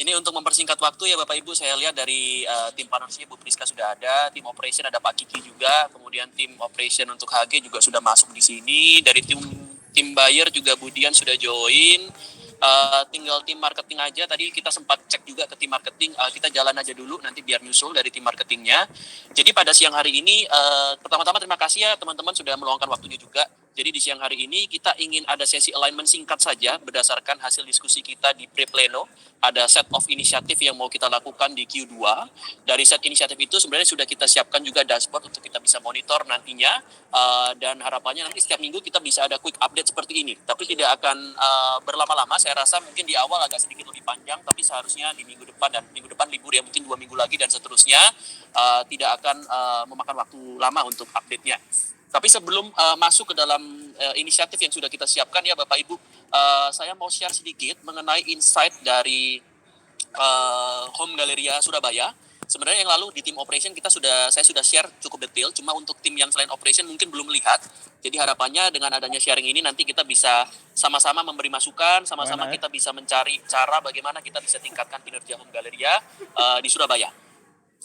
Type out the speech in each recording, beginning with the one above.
Ini untuk mempersingkat waktu ya Bapak Ibu, saya lihat dari tim partnership Bu Priska sudah ada, tim operation ada Pak Kiki juga, kemudian tim operation untuk HG juga sudah masuk di sini, dari tim buyer juga Bu Dian sudah join. Tinggal tim marketing aja, tadi kita sempat cek juga ke tim marketing, kita jalan aja dulu nanti biar nyusul dari tim marketingnya. Jadi pada siang hari ini, pertama-tama terima kasih ya teman-teman sudah meluangkan waktunya juga. Jadi di siang hari ini kita ingin ada sesi alignment singkat saja berdasarkan hasil diskusi kita di pre-pleno. Ada set of inisiatif yang mau kita lakukan di Q2. Dari set inisiatif itu sebenarnya sudah kita siapkan juga dashboard untuk kita bisa monitor nantinya. Dan harapannya nanti setiap minggu kita bisa ada quick update seperti ini. Tapi tidak akan berlama-lama, saya rasa mungkin di awal agak sedikit lebih panjang, tapi seharusnya di minggu depan dan minggu depan libur ya, mungkin 2 minggu lagi dan seterusnya, tidak akan memakan waktu lama untuk update-nya. Tapi sebelum masuk ke dalam inisiatif yang sudah kita siapkan ya Bapak Ibu, saya mau share sedikit mengenai insight dari Home Galleria Surabaya. Sebenarnya yang lalu di tim operation saya sudah share cukup detail, cuma untuk tim yang selain operation mungkin belum melihat. Jadi harapannya dengan adanya sharing ini nanti kita bisa sama-sama memberi masukan, sama-sama kita bisa mencari cara bagaimana kita bisa tingkatkan kinerja Home Galleria di Surabaya.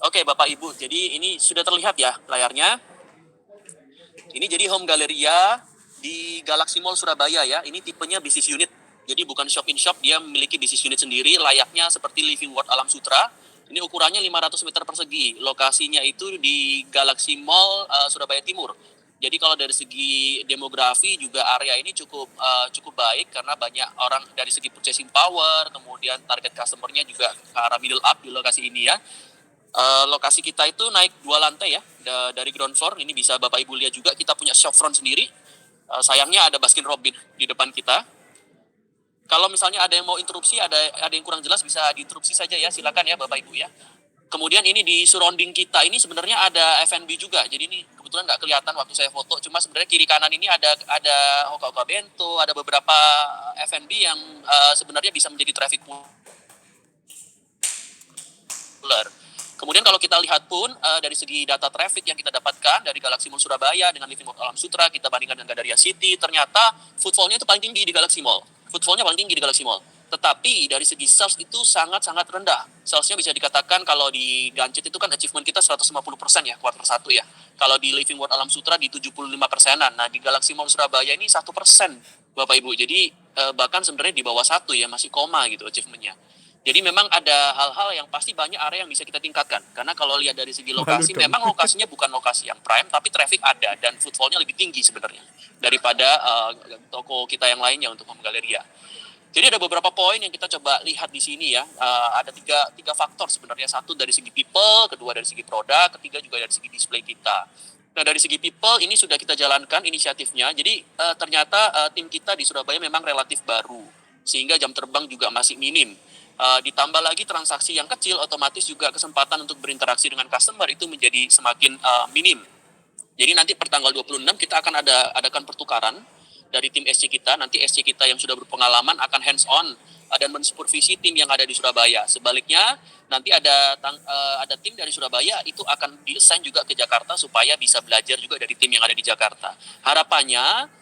Oke Bapak Ibu, jadi ini sudah terlihat ya layarnya. Ini jadi Home Galleria di Galaxy Mall Surabaya ya. Ini tipenya business unit. Jadi bukan shop in shop, dia memiliki business unit sendiri, layaknya seperti Living World Alam Sutra. Ini ukurannya 500 meter persegi. Lokasinya itu di Galaxy Mall Surabaya Timur. Jadi kalau dari segi demografi juga area ini cukup baik karena banyak orang dari segi purchasing power, kemudian target customer-nya juga ke arah middle up di lokasi ini ya. Lokasi kita itu naik 2 lantai ya, dari ground floor. Ini bisa Bapak Ibu lihat juga, kita punya shop front sendiri. Sayangnya ada Baskin Robin di depan kita. Kalau misalnya ada yang mau interupsi, ada yang kurang jelas bisa diinterupsi saja ya, silakan ya Bapak Ibu ya. Kemudian ini di surrounding kita ini sebenarnya ada F&B juga. Jadi ini kebetulan nggak kelihatan waktu saya foto, cuma sebenarnya kiri kanan ini ada hoka-hoka bento, ada beberapa F&B yang sebenarnya bisa menjadi traffic populer. Kemudian kalau kita lihat pun dari segi data traffic yang kita dapatkan dari Galaxy Mall Surabaya dengan Living World Alam Sutra, kita bandingkan dengan Gandaria City, ternyata footfall-nya itu paling tinggi di Galaxy Mall. Footfall-nya paling tinggi di Galaxy Mall. Tetapi dari segi sales itu sangat-sangat rendah. Sales-nya bisa dikatakan kalau di Gancet itu kan achievement kita 150% ya, kuartal 1 ya. Kalau di Living World Alam Sutra di 75%-an. Nah di Galaxy Mall Surabaya ini 1% Bapak Ibu. Jadi bahkan sebenarnya di bawah 1 ya, masih koma gitu achievement-nya. Jadi memang ada hal-hal yang pasti banyak area yang bisa kita tingkatkan. Karena kalau lihat dari segi lokasi, memang lokasinya bukan lokasi yang prime, tapi traffic ada dan footfall-nya lebih tinggi sebenarnya daripada toko kita yang lainnya untuk Home Galleria. Jadi ada beberapa poin yang kita coba lihat di sini ya. Ada tiga faktor sebenarnya. Satu dari segi people, kedua dari segi produk, ketiga juga dari segi display kita. Nah dari segi people ini sudah kita jalankan inisiatifnya. Jadi ternyata tim kita di Surabaya memang relatif baru, sehingga jam terbang juga masih minim. Ditambah lagi transaksi yang kecil, otomatis juga kesempatan untuk berinteraksi dengan customer itu menjadi semakin minim. Jadi nanti per tanggal 26 kita akan adakan pertukaran dari tim SC kita. Nanti SC kita yang sudah berpengalaman akan hands on dan mensupervisi tim yang ada di Surabaya. Sebaliknya nanti ada tim dari Surabaya itu akan di-assign juga ke Jakarta supaya bisa belajar juga dari tim yang ada di Jakarta. Harapannya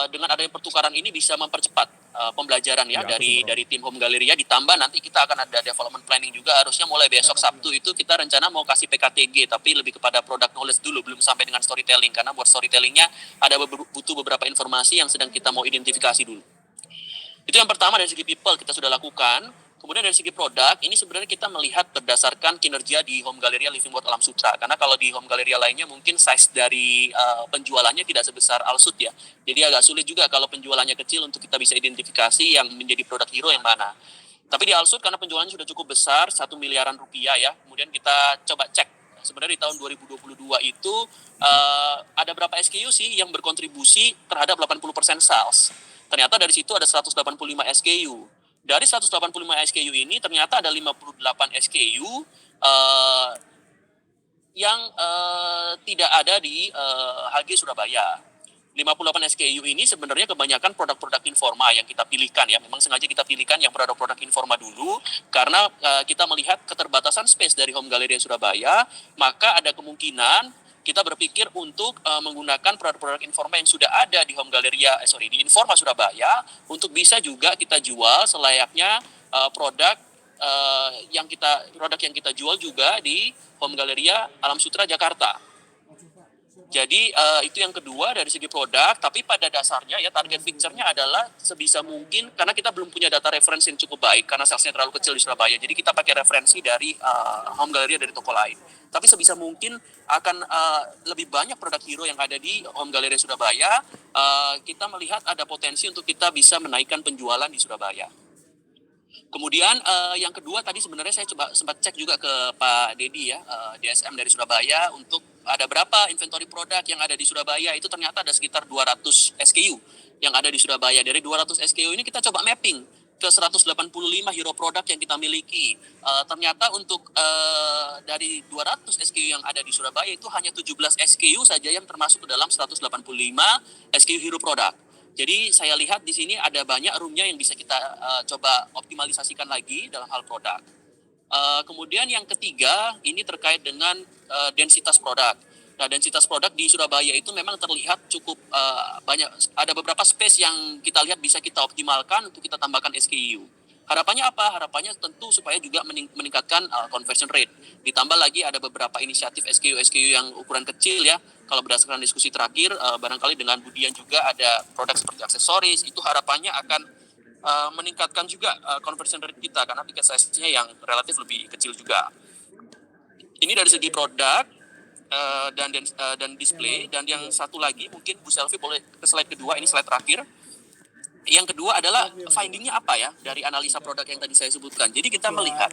dengan adanya pertukaran ini bisa mempercepat pembelajaran ya dari tim Home Galleria. Ditambah nanti kita akan ada development planning juga, harusnya mulai besok Sabtu itu kita rencana mau kasih PKTG, tapi lebih kepada product knowledge dulu, belum sampai dengan storytelling, karena buat storytellingnya ada butuh beberapa informasi yang sedang kita mau identifikasi dulu. Itu yang pertama dari segi people kita sudah lakukan. Kemudian dari segi produk, ini sebenarnya kita melihat berdasarkan kinerja di Home Galleria Living World Alam Sutra. Karena kalau di Home Galleria lainnya mungkin size dari penjualannya tidak sebesar Alsut ya. Jadi agak sulit juga kalau penjualannya kecil untuk kita bisa identifikasi yang menjadi produk hero yang mana. Tapi di Alsut karena penjualannya sudah cukup besar, 1 miliaran rupiah ya. Kemudian kita coba cek. Sebenarnya di tahun 2022 itu ada berapa SKU sih yang berkontribusi terhadap 80% sales. Ternyata dari situ ada 185 SKU. Dari 185 SKU ini ternyata ada 58 SKU yang tidak ada di HG Surabaya. 58 SKU ini sebenarnya kebanyakan produk-produk informa yang kita pilihkan ya. Memang sengaja kita pilihkan yang produk-produk informa dulu karena kita melihat keterbatasan space dari Home Galleria Surabaya, maka ada kemungkinan kita berpikir untuk menggunakan produk-produk informa yang sudah ada di Home Galleria, di Informa Surabaya untuk bisa juga kita jual selayaknya produk produk yang kita jual juga di Home Galleria Alam Sutra Jakarta. Jadi itu yang kedua dari segi produk, tapi pada dasarnya ya target picture-nya adalah sebisa mungkin, karena kita belum punya data referensi yang cukup baik, karena salesnya terlalu kecil di Surabaya, jadi kita pakai referensi dari Home Galleria dari toko lain. Tapi sebisa mungkin akan lebih banyak produk hero yang ada di Home Galleria Surabaya, kita melihat ada potensi untuk kita bisa menaikkan penjualan di Surabaya. Kemudian yang kedua tadi sebenarnya saya coba sempat cek juga ke Pak Dedi ya, DSM dari Surabaya, untuk ada berapa inventory produk yang ada di Surabaya. Itu ternyata ada sekitar 200 SKU yang ada di Surabaya. Dari 200 SKU ini kita coba mapping ke 185 hero produk yang kita miliki. Ternyata untuk dari 200 SKU yang ada di Surabaya itu hanya 17 SKU saja yang termasuk ke dalam 185 SKU hero produk. Jadi saya lihat di sini ada banyak room-nya yang bisa kita coba optimalisasikan lagi dalam hal produk. Kemudian yang ketiga, ini terkait dengan densitas produk. Nah, densitas produk di Surabaya itu memang terlihat cukup banyak. Ada beberapa space yang kita lihat bisa kita optimalkan untuk kita tambahkan SKU. Harapannya apa? Harapannya tentu supaya juga meningkatkan conversion rate. Ditambah lagi ada beberapa inisiatif SKU yang ukuran kecil ya. Kalau berdasarkan diskusi terakhir, barangkali dengan Budian juga ada produk seperti aksesoris. Itu harapannya akan meningkatkan juga conversion rate kita, karena tiket size-nya yang relatif lebih kecil juga. Ini dari segi produk dan display. Dan yang satu lagi mungkin Bu Selvi boleh ke slide kedua, ini slide terakhir. Yang kedua adalah findingnya apa ya dari analisa produk yang tadi saya sebutkan. Jadi kita melihat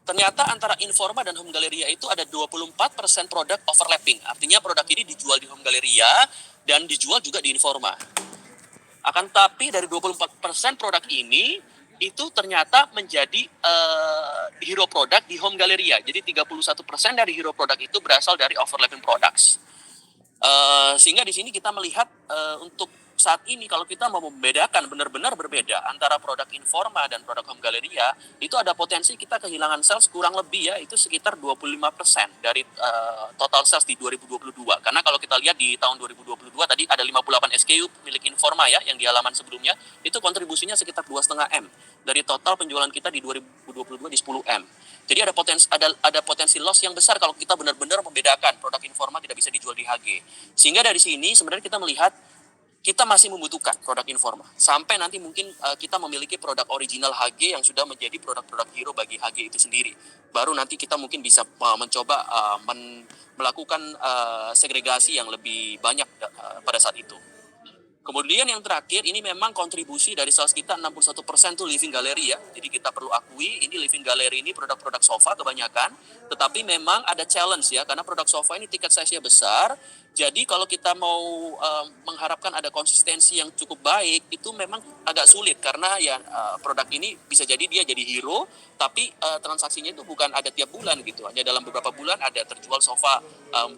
ternyata antara Informa dan Home Galleria itu ada 24% produk overlapping. Artinya produk ini dijual di Home Galleria dan dijual juga di Informa. Akan tapi dari 24% produk ini itu ternyata menjadi hero produk di Home Galleria. Jadi 31% dari hero produk itu berasal dari overlapping products. Sehingga di sini kita melihat untuk saat ini kalau kita mau membedakan benar-benar berbeda antara produk Informa dan produk Home Galleria, itu ada potensi kita kehilangan sales kurang lebih ya itu sekitar 25% dari total sales di 2022. Karena kalau kita lihat di tahun 2022 tadi ada 58 SKU milik Informa ya yang di halaman sebelumnya, itu kontribusinya sekitar 2,5 M dari total penjualan kita di 2022 di 10 M. Jadi ada potensi loss yang besar kalau kita benar-benar membedakan produk Informa tidak bisa dijual di HG. Sehingga dari sini sebenarnya kita melihat kita masih membutuhkan produk Informa. Sampai nanti mungkin kita memiliki produk original HG yang sudah menjadi produk-produk hero bagi HG itu sendiri. Baru nanti kita mungkin bisa mencoba melakukan segregasi yang lebih banyak pada saat itu. Kemudian yang terakhir, ini memang kontribusi dari sales kita 61% tuh living gallery ya. Jadi kita perlu akui, ini living gallery ini produk-produk sofa kebanyakan. Tetapi memang ada challenge ya, karena produk sofa ini tiket size-nya besar. Jadi kalau kita mau mengharapkan ada konsistensi yang cukup baik, itu memang agak sulit. Karena ya produk ini bisa jadi dia jadi hero, tapi transaksinya itu bukan ada tiap bulan gitu. Hanya dalam beberapa bulan ada terjual sofa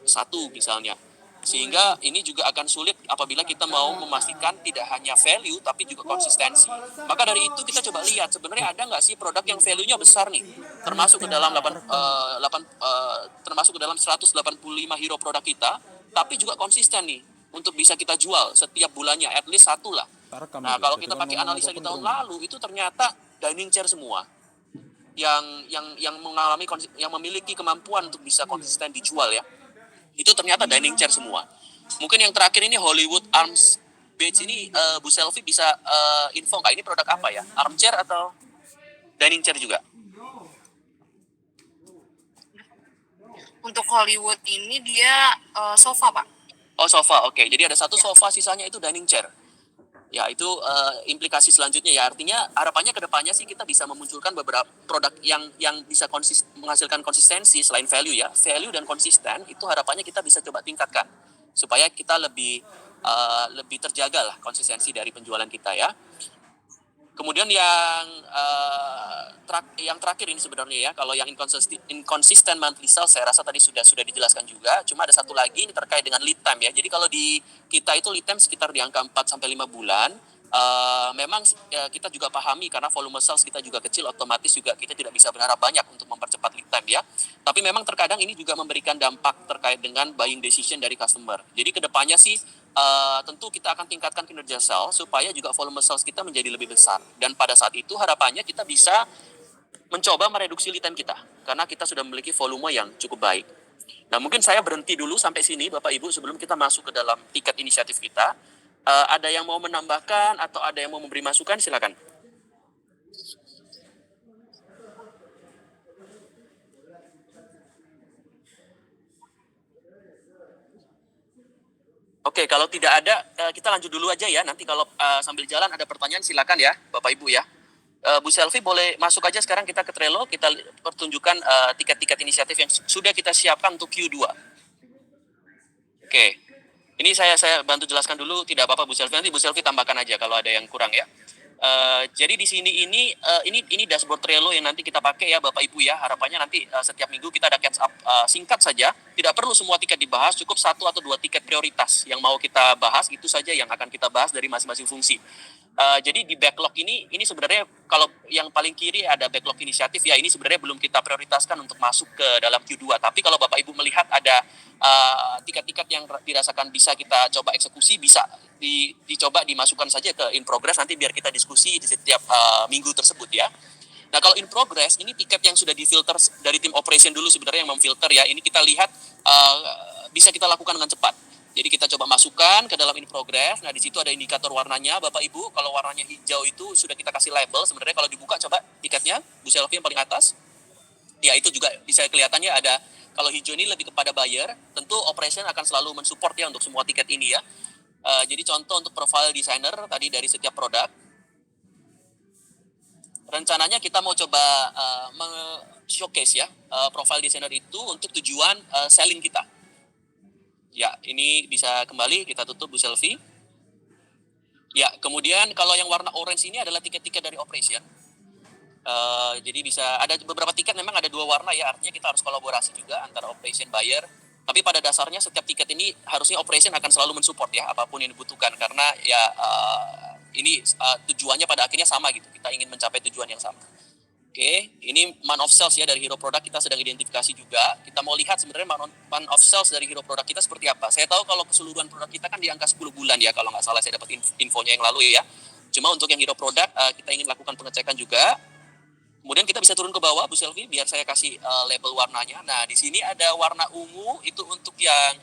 satu misalnya. Sehingga ini juga akan sulit apabila kita mau memastikan tidak hanya value tapi juga konsistensi. Maka dari itu kita coba lihat sebenarnya ada nggak sih produk yang value-nya besar nih, termasuk ke dalam termasuk ke dalam 185 hero produk kita, tapi juga konsisten nih untuk bisa kita jual setiap bulannya at least satu lah. Nah kalau kita pakai analisa di tahun lalu itu ternyata dining chair semua yang mengalami yang memiliki kemampuan untuk bisa konsisten dijual ya. Itu ternyata dining chair semua. Mungkin yang terakhir ini Hollywood Arms Bench ini Bu Selvi bisa info nggak ini produk apa ya? Armchair atau dining chair juga? Untuk Hollywood ini dia sofa Pak. Oh sofa, oke. Jadi ada satu sofa, sisanya itu dining chair. Ya itu implikasi selanjutnya ya, artinya harapannya ke depannya sih kita bisa memunculkan beberapa produk yang bisa menghasilkan konsistensi selain value ya, value dan konsisten itu harapannya kita bisa coba tingkatkan supaya kita lebih terjaga lah konsistensi dari penjualan kita ya. Kemudian yang terakhir ini sebenarnya ya, kalau yang inconsistent monthly sales saya rasa tadi sudah dijelaskan juga. Cuma ada satu lagi ini terkait dengan lead time ya. Jadi kalau di kita itu lead time sekitar di angka 4 sampai 5 bulan. Memang kita juga pahami karena volume sales kita juga kecil, otomatis juga kita tidak bisa berharap banyak untuk mempercepat lead time ya. Tapi memang terkadang ini juga memberikan dampak terkait dengan buying decision dari customer. Jadi kedepannya sih tentu kita akan tingkatkan kinerja sales supaya juga volume sales kita menjadi lebih besar. Dan pada saat itu harapannya kita bisa mencoba mereduksi lead time kita karena kita sudah memiliki volume yang cukup baik. Nah, mungkin saya berhenti dulu sampai sini Bapak Ibu sebelum kita masuk ke dalam tiket inisiatif kita. Ada yang mau menambahkan atau ada yang mau memberi masukan, silakan. Oke, kalau tidak ada, kita lanjut dulu aja ya. Nanti kalau sambil jalan ada pertanyaan, silakan ya, Bapak Ibu ya. Bu Selvi boleh masuk aja sekarang kita ke Trello, kita pertunjukkan tiket-tiket inisiatif yang sudah kita siapkan untuk Q2. Oke, ini saya bantu jelaskan dulu, tidak apa-apa Bu Selvi, nanti Bu Selvi tambahkan aja kalau ada yang kurang ya. Jadi di sini ini dashboard Trello yang nanti kita pakai ya Bapak Ibu ya. Harapannya nanti setiap minggu kita ada catch up singkat saja. Tidak perlu semua tiket dibahas, cukup 1 atau 2 tiket prioritas yang mau kita bahas, itu saja yang akan kita bahas dari masing-masing fungsi. Jadi di backlog ini sebenarnya kalau yang paling kiri ada backlog inisiatif ya, ini sebenarnya belum kita prioritaskan untuk masuk ke dalam Q2. Tapi kalau Bapak Ibu melihat ada tiket-tiket yang dirasakan bisa kita coba eksekusi, bisa dicoba dimasukkan saja ke in progress, nanti biar kita diskusi di setiap minggu tersebut ya. Nah, kalau in progress ini tiket yang sudah difilter dari tim operation dulu sebenarnya yang memfilter ya. Ini kita lihat bisa kita lakukan dengan cepat. Jadi kita coba masukkan ke dalam in progress. Nah, di situ ada indikator warnanya, Bapak Ibu. Kalau warnanya hijau itu sudah kita kasih label. Sebenarnya kalau dibuka coba tiketnya, Bu Selvi yang paling atas. Ya, itu juga bisa kelihatannya ada, kalau hijau ini lebih kepada buyer. Tentu operation akan selalu mensupport ya untuk semua tiket ini ya. Jadi contoh untuk profile designer tadi dari setiap produk. Rencananya kita mau coba showcase ya profile designer itu untuk tujuan selling kita. Ya, ini bisa kembali kita tutup Bu Selvi. Ya, kemudian kalau yang warna orange ini adalah tiket-tiket dari operation. Jadi bisa ada beberapa tiket memang ada 2 warna ya, artinya kita harus kolaborasi juga antara operation buyer. Tapi pada dasarnya setiap tiket ini harusnya operation akan selalu mensupport ya apapun yang dibutuhkan karena ya ini tujuannya pada akhirnya sama gitu. Kita ingin mencapai tujuan yang sama. Oke, ini man of sales ya dari hero product kita sedang identifikasi juga. Kita mau lihat sebenarnya man of sales dari hero product kita seperti apa. Saya tahu kalau keseluruhan produk kita kan di angka 10 bulan ya, kalau nggak salah saya dapat infonya yang lalu ya. Cuma untuk yang hero product kita ingin lakukan pengecekan juga. Kemudian kita bisa turun ke bawah Bu Selvi biar saya kasih label warnanya. Nah, di sini ada warna ungu itu untuk yang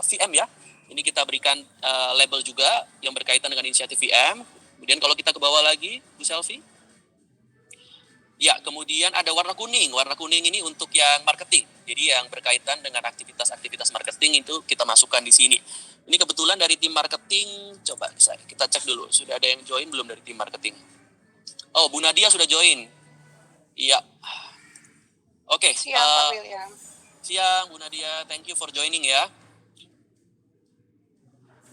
VM ya. Ini kita berikan label juga yang berkaitan dengan inisiatif VM. Kemudian kalau kita ke bawah lagi Bu Selvi. Ya, kemudian ada warna kuning. Warna kuning ini untuk yang marketing. Jadi yang berkaitan dengan aktivitas marketing itu kita masukkan di sini. Ini kebetulan dari tim marketing, coba kita cek dulu. Sudah ada yang join belum dari tim marketing? Oh, Bu Nadia sudah join. Iya. Oke. Siang, Pak William. Siang, Bu Nadia. Thank you for joining ya.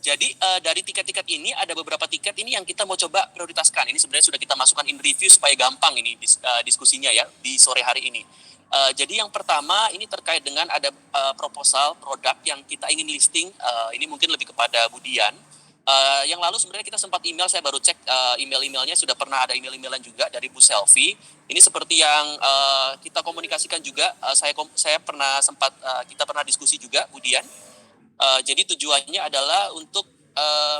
Jadi dari tiket-tiket ini ada beberapa tiket ini yang kita mau coba prioritaskan. Ini sebenarnya sudah kita masukkan in review supaya gampang ini diskusinya ya di sore hari ini. Jadi yang pertama ini terkait dengan ada proposal produk yang kita ingin listing. Ini mungkin lebih kepada Budian. Yang lalu sebenarnya kita sempat email, saya baru cek email-emailnya, sudah pernah ada email-emailan juga dari Bu Selvi. Ini seperti yang kita komunikasikan juga. Saya pernah kita pernah diskusi juga Budian. Jadi tujuannya adalah untuk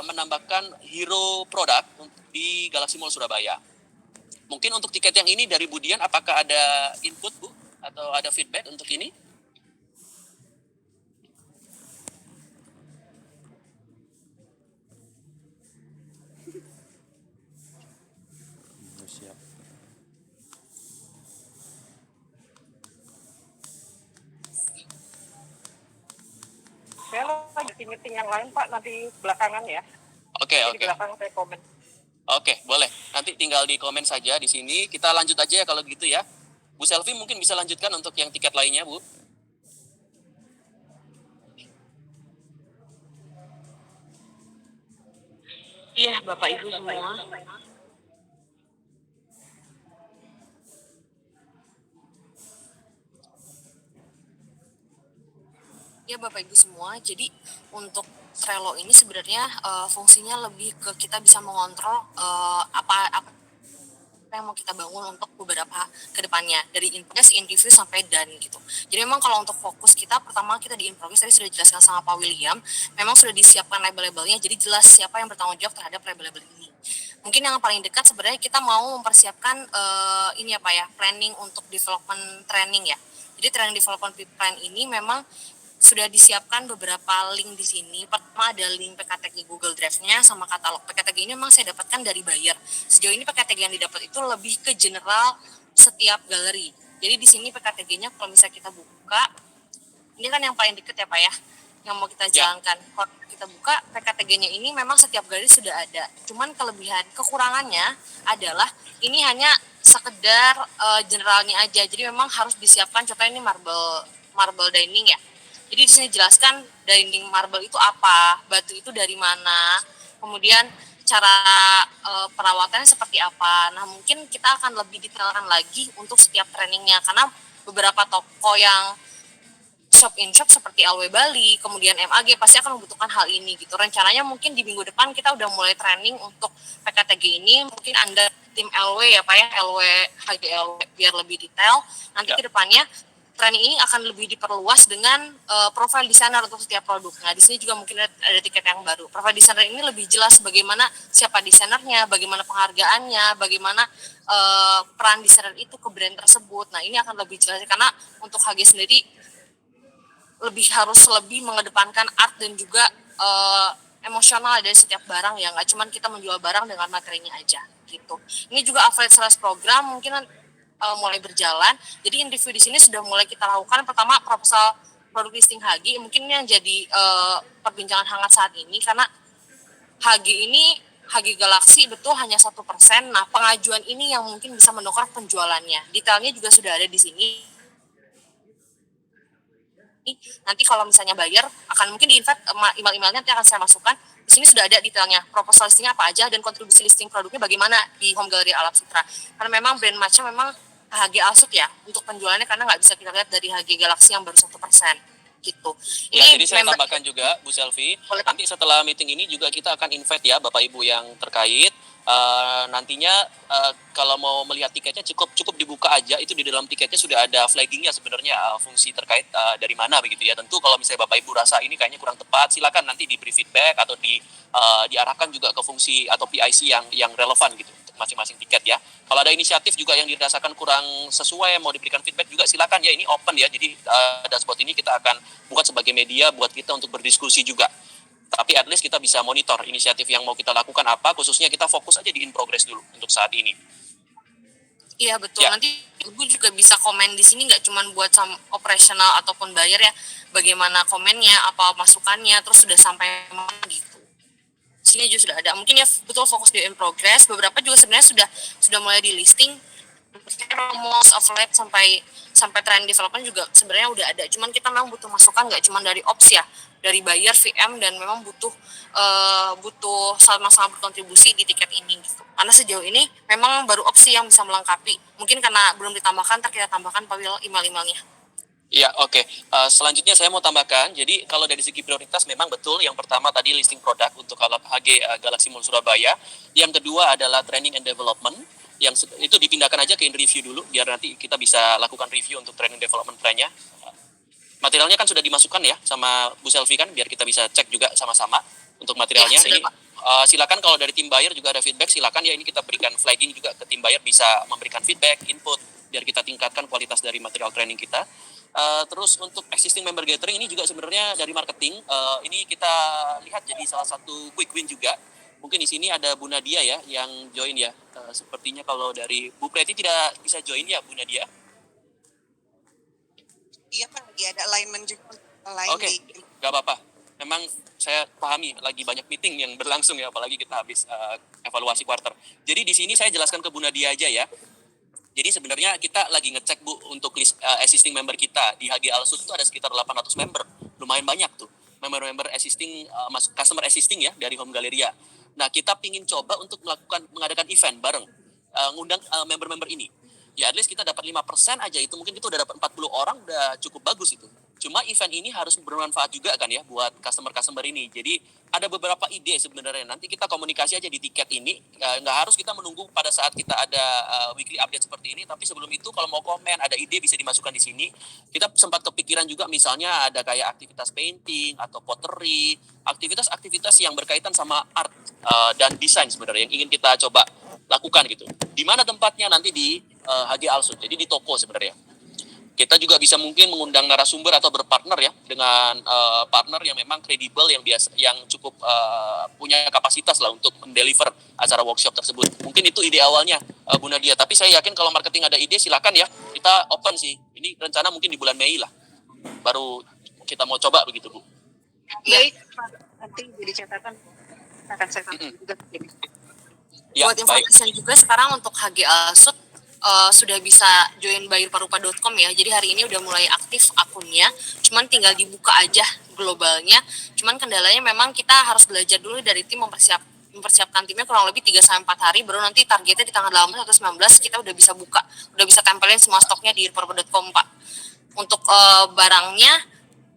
menambahkan hero produk di Galaxy Mall Surabaya. Mungkin untuk tiket yang ini dari Budian, apakah ada input Bu? Atau ada feedback untuk ini? Siap. Saya lagi di meeting yang lain Pak, nanti belakangan ya. Oke. Di belakang saya komen. Oke, boleh. Nanti tinggal di komen saja di sini. Kita lanjut aja ya kalau gitu ya. Bu Selvi mungkin bisa lanjutkan untuk yang tiket lainnya, Bu. Iya, Bapak Ibu semua. Ya Bapak Ibu semua, jadi untuk Trello ini sebenarnya fungsinya lebih ke kita bisa mengontrol apa yang mau kita bangun untuk beberapa kedepannya dari in progress, in review sampai done gitu. Jadi memang kalau untuk fokus kita pertama kita di in progress tadi sudah dijelaskan sama Pak William, memang sudah disiapkan label-labelnya, jadi jelas siapa yang bertanggung jawab terhadap label-label ini. Mungkin yang paling dekat sebenarnya kita mau mempersiapkan ini apa ya, planning untuk development training ya. Jadi training development plan ini memang sudah disiapkan beberapa link di sini. Pertama ada link PKTG Google Drive-nya sama katalog. PKTG ini memang saya dapatkan dari buyer. Sejauh ini PKTG yang didapat itu lebih ke general setiap galeri. Jadi di sini PKTG-nya kalau misalnya kita buka, ini kan yang paling deket ya Pak ya, yang mau kita jalankan. Kalau kita buka PKTG-nya ini memang setiap galeri sudah ada. Cuman kekurangannya adalah ini hanya sekedar generalnya aja. Jadi memang harus disiapkan, contohnya ini marble dining ya. Jadi di sini jelaskan dining marble itu apa, batu itu dari mana, kemudian cara perawatannya seperti apa. Nah mungkin kita akan lebih detailkan lagi untuk setiap trainingnya, karena beberapa toko yang shop in shop seperti LW Bali, kemudian MAG pasti akan membutuhkan hal ini gitu. Rencananya mungkin di minggu depan kita udah mulai training untuk PKTG ini, mungkin Anda tim LW ya Pak ya, LW, HGLW biar lebih detail. Nanti ke depannya training ini akan lebih diperluas dengan profile designer untuk setiap produknya. Di sini juga mungkin ada tiket yang baru. Profile designer ini lebih jelas bagaimana siapa desainernya, bagaimana penghargaannya, bagaimana peran desainer itu ke brand tersebut. Nah ini akan lebih jelas karena untuk HG sendiri harus lebih mengedepankan art dan juga emosional dari setiap barang ya, nggak cuma kita menjual barang dengan materinya aja gitu. Ini juga affiliate sales program mungkin mulai berjalan. Jadi interview di sini sudah mulai kita lakukan. Pertama proposal produk listing HG, mungkin ini yang jadi perbincangan hangat saat ini karena HG Galaxy betul hanya 1%. Nah pengajuan ini yang mungkin bisa mendongkrak penjualannya. Detailnya juga sudah ada di sini. Nanti kalau misalnya buyer akan mungkin di-invite email-emailnya nanti akan saya masukkan. Di sini sudah ada detailnya, proposal listingnya apa aja dan kontribusi listing produknya bagaimana di Home Gallery Alam Sutra. Karena memang brand match-nya memang HG Alsut ya untuk penjualannya, karena nggak bisa kita lihat dari HG Galaxy yang baru 1% gitu. Ya, jadi saya tambahkan juga Bu Selvi, nanti setelah meeting ini juga kita akan invite ya Bapak Ibu yang terkait. Nantinya kalau mau melihat tiketnya cukup dibuka aja, itu di dalam tiketnya sudah ada flaggingnya sebenarnya fungsi terkait dari mana begitu ya. Tentu kalau misalnya Bapak Ibu rasa ini kayaknya kurang tepat, silakan nanti diberi feedback atau diarahkan juga ke fungsi atau PIC yang relevan gitu untuk masing-masing tiket ya. Kalau ada inisiatif juga yang dirasakan kurang sesuai, mau diberikan feedback juga silakan ya, ini open ya. Jadi dashboard ini kita akan buat sebagai media buat kita untuk berdiskusi juga. Tapi at least kita bisa monitor inisiatif yang mau kita lakukan apa, khususnya kita fokus aja di in progress dulu untuk saat ini. Iya betul, nanti Ibu juga bisa komen di sini, nggak cuma buat operasional ataupun bayar ya, bagaimana komennya, apa masukannya, terus sudah sampai mana gitu. Sini juga sudah ada, mungkin ya betul fokus di in progress. Beberapa juga sebenarnya sudah mulai di listing, most of lab sampai trend development juga sebenarnya udah ada. Cuman kita memang butuh masukan, nggak cuma dari ops ya, dari buyer, VM, dan memang butuh sama-sama berkontribusi di tiket ini gitu. Karena sejauh ini memang baru opsi yang bisa melengkapi. Mungkin karena belum ditambahkan, kita tambahkan Pak Wil email-emailnya. Iya, oke. Selanjutnya saya mau tambahkan, jadi kalau dari segi prioritas memang betul, yang pertama tadi listing produk untuk HG Galaxy Mall Surabaya, yang kedua adalah training and development, yang itu dipindahkan aja ke in review dulu, biar nanti kita bisa lakukan review untuk training development plan-nya. Materialnya kan sudah dimasukkan ya sama Bu Selvi kan, biar kita bisa cek juga sama-sama untuk materialnya. Ya, ini silakan kalau dari tim buyer juga ada feedback, silakan ya, ini kita berikan flagging juga ke tim buyer, bisa memberikan feedback, input, biar kita tingkatkan kualitas dari material training kita. Terus untuk existing member gathering ini juga sebenarnya dari marketing, ini kita lihat jadi salah satu quick win juga. Mungkin di sini ada Bu Nadia ya yang join ya. Sepertinya kalau dari Bu Preti tidak bisa join ya Bu Nadia. Iya Pak, lagi ada alignment juga. Oke, nggak apa-apa. Memang saya pahami lagi banyak meeting yang berlangsung ya, apalagi kita habis evaluasi quarter. Jadi di sini saya jelaskan ke Bu Nadia aja ya. Jadi sebenarnya kita lagi ngecek Bu untuk list existing member kita di HG Alsut itu ada sekitar 800 member, lumayan banyak tuh member existing, customer existing ya dari Home Galleria. Nah kita pingin coba untuk mengadakan event bareng, ngundang member-member ini. Ya at least kita dapat 5% aja, itu mungkin kita udah dapat 40 orang, udah cukup bagus itu. Cuma event ini harus bermanfaat juga kan ya buat customer ini. Jadi ada beberapa ide sebenarnya. Nanti kita komunikasi aja di tiket ini. Nggak harus kita menunggu pada saat kita ada weekly update seperti ini. Tapi sebelum itu kalau mau komen, ada ide bisa dimasukkan di sini. Kita sempat kepikiran juga misalnya ada kayak aktivitas painting atau pottery aktivitas-aktivitas yang berkaitan sama art dan desain sebenarnya yang ingin kita coba lakukan gitu. Di mana tempatnya? Nanti di HG Alsut, jadi di toko sebenarnya. Kita juga bisa mungkin mengundang narasumber atau berpartner ya dengan partner yang memang kredibel, yang cukup punya kapasitas lah untuk mendeliver acara workshop tersebut. Mungkin itu ide awalnya, Bu Nadia. Tapi saya yakin kalau marketing ada ide, silakan ya. Kita open sih. Ini rencana mungkin di bulan Mei lah. Baru kita mau coba begitu, Bu. Baik, nanti jadi catatan akan saya tahu juga. Ya, Buat baik. informasi juga sekarang untuk HG Alsut sudah bisa join bayarparupa.com ya. Jadi hari ini udah mulai aktif akunnya. Cuman tinggal dibuka aja globalnya. Cuman kendalanya memang kita harus belajar dulu dari tim mempersiapkan timnya kurang lebih 3-4 hari, baru nanti targetnya di tanggal 18 atau 19 kita udah bisa buka, udah bisa tempelin semua stoknya di irparupa.com, Pak. Untuk barangnya,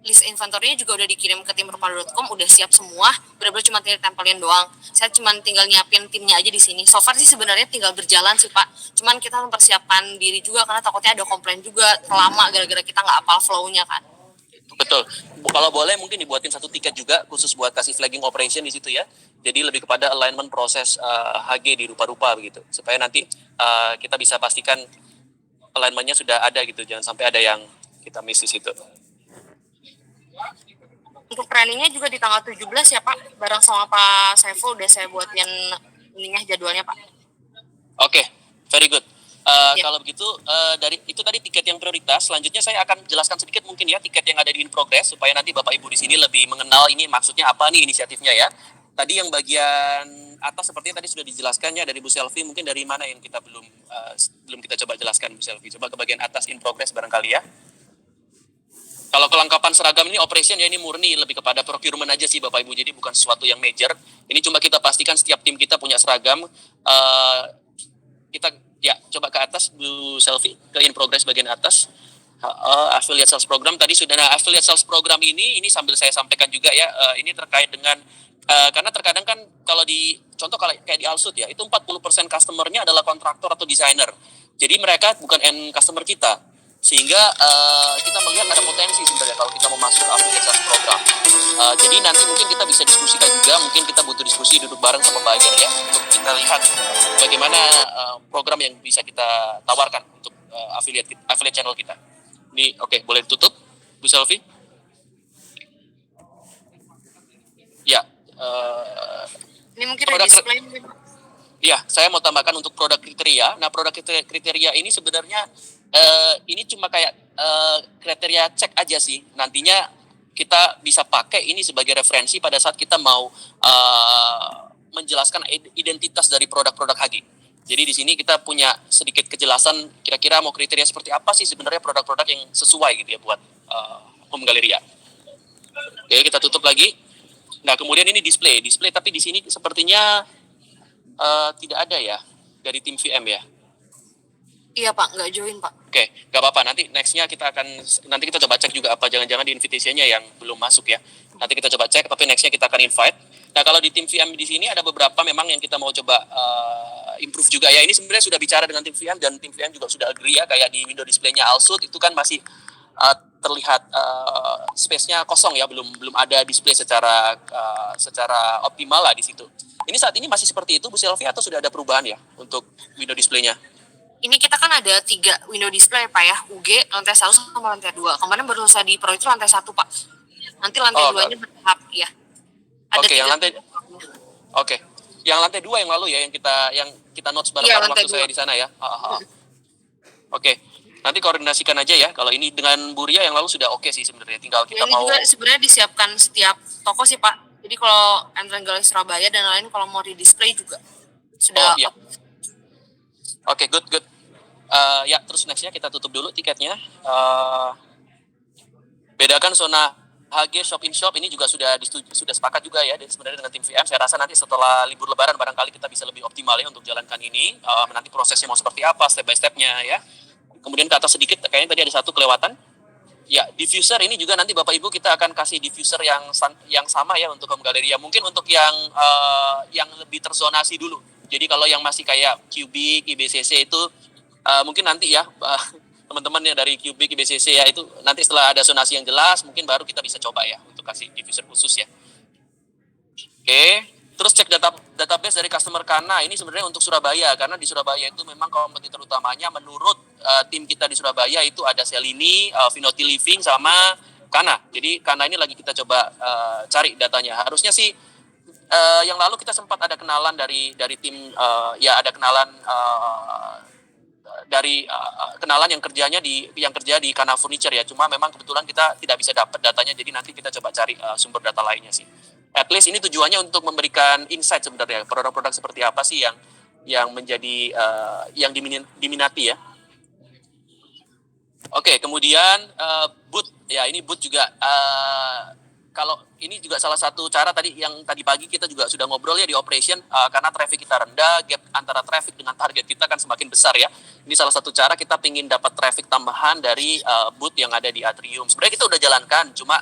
list inventory-nya juga udah dikirim ke tim irparupa.com, udah siap semua, benar-benar cuma tinggal tempelin doang. Saya cuma tinggal nyiapin timnya aja di sini. So far sih sebenarnya tinggal berjalan sih, Pak. Cuman kita mempersiapkan diri juga karena takutnya ada komplain juga lama gara-gara kita nggak hafal flow-nya kan. Betul. Kalau boleh mungkin dibuatin satu tiket juga khusus buat kasih flagging operation di situ ya. Jadi lebih kepada alignment proses HG di rupa-rupa begitu. Supaya nanti kita bisa pastikan alignment-nya sudah ada gitu. Jangan sampai ada yang kita miss di situ. Untuk trainingnya juga di tanggal 17 ya, Pak. Bareng sama Pak Saiful udah saya buatin ininya jadwalnya, Pak. Oke, very good. Ya. Kalau begitu dari itu tadi tiket yang prioritas. Selanjutnya saya akan jelaskan sedikit mungkin ya tiket yang ada di In Progress supaya nanti Bapak Ibu di sini lebih mengenal ini maksudnya apa nih inisiatifnya ya. Tadi yang bagian atas sepertinya tadi sudah dijelaskannya dari Bu Selvi, mungkin dari mana yang kita belum kita coba jelaskan Bu Selvi. Coba ke bagian atas In Progress barangkali ya. Kalau kelengkapan seragam ini operation ya, ini murni lebih kepada procurement aja sih Bapak Ibu. Jadi bukan sesuatu yang major. Ini cuma kita pastikan setiap tim kita punya seragam. Kita ya coba ke atas Bu Selfie, ke In Progress bagian atas. Affiliate sales program tadi sudah. Nah, affiliate sales program ini sambil saya sampaikan juga ya, ini terkait dengan karena terkadang kan kalau di contoh kalau kayak di Alsut ya, itu 40% customer-nya adalah kontraktor atau desainer. Jadi mereka bukan end customer kita. Sehingga kita melihat ada potensi sebenarnya kalau kita mau masuk affiliate sales program. Jadi nanti mungkin kita bisa diskusikan juga, mungkin kita butuh diskusi duduk bareng sama buyer ya, untuk kita lihat bagaimana program yang bisa kita tawarkan untuk affiliate channel kita. Ini oke, boleh ditutup Bu Selvi? Ya. Ini mungkin ada display. Ya, saya mau tambahkan untuk produk kriteria. Nah, produk kriteria ini sebenarnya ini cuma kayak kriteria cek aja sih. Nantinya kita bisa pakai ini sebagai referensi pada saat kita mau menjelaskan identitas dari produk-produk HG. Jadi di sini kita punya sedikit kejelasan kira-kira mau kriteria seperti apa sih sebenarnya produk-produk yang sesuai gitu ya buat Home Galleria. Oke, kita tutup lagi. Nah, kemudian ini display tapi di sini sepertinya tidak ada ya dari tim VM ya. Iya, Pak, nggak join, Pak. Oke, nggak apa-apa. Nanti kita coba cek juga apa jangan-jangan di invitation-nya yang belum masuk ya. Nanti kita coba cek, tapi nextnya kita akan invite. Nah, kalau di tim VM di sini ada beberapa memang yang kita mau coba improve juga ya. Ini sebenarnya sudah bicara dengan tim VM dan tim VM juga sudah agree ya. Kayak di window display-nya Alsut itu kan masih terlihat space-nya kosong ya, belum ada display secara optimal lah di situ. Ini saat ini masih seperti itu Bu Selvi atau sudah ada perubahan ya untuk window display-nya? Ini kita kan ada 3 window display, Pak ya, UG, lantai 1 sama lantai 2. Kemarin baru selesai di Pro itu lantai 1, Pak. Nanti lantai 2-nya bertahap ya. Ada yang lantai yang lantai 2 yang lalu ya, yang kita notes bareng-bareng waktu saya di sana ya. Oke. Nanti koordinasikan aja ya. Kalau ini dengan Bu Ria yang lalu sudah oke sih sebenarnya. Tinggal kita ini mau juga sebenarnya disiapkan setiap toko sih, Pak. Jadi kalau Entren Gallery Surabaya dan lain kalau mau di-display juga sudah. iya. Oke, good. Ya, terus nextnya kita tutup dulu tiketnya. Bedakan zona HG shop in shop ini juga sudah sepakat juga ya sebenarnya dengan tim VM. Saya rasa nanti setelah libur Lebaran barangkali kita bisa lebih optimal ya untuk jalankan ini. Nanti prosesnya mau seperti apa, step by stepnya ya. Kemudian ke atas sedikit, kayaknya tadi ada satu kelewatan. Ya, diffuser ini juga nanti Bapak Ibu kita akan kasih diffuser yang sama ya untuk Home Galleria. Mungkin untuk yang lebih terzonasi dulu. Jadi kalau yang masih kayak Cubic, IBCC itu mungkin nanti ya teman-teman yang dari Cubic, IBCC ya itu nanti setelah ada zonasi yang jelas mungkin baru kita bisa coba ya untuk kasih diffuser khusus ya. Oke. Terus cek database dari customer Kana. Ini sebenarnya untuk Surabaya karena di Surabaya itu memang kompetitor utamanya menurut tim kita di Surabaya itu ada Selini, Vinoti Living sama Kana. Jadi Kana ini lagi kita coba cari datanya. Harusnya sih yang lalu kita sempat ada kenalan dari tim ya ada kenalan dari kenalan yang kerja di Kana Furniture ya. Cuma memang kebetulan kita tidak bisa dapat datanya, jadi nanti kita coba cari sumber data lainnya sih. At least ini tujuannya untuk memberikan insight sebenarnya produk-produk seperti apa sih yang menjadi yang diminati ya. Oke, kemudian boot ya, ini boot juga kalau ini juga salah satu cara tadi yang tadi pagi kita juga sudah ngobrol ya di operation karena traffic kita rendah, gap antara traffic dengan target kita kan semakin besar ya. Ini salah satu cara kita pingin dapat traffic tambahan dari booth yang ada di Atrium. Sebenarnya kita udah jalankan, cuma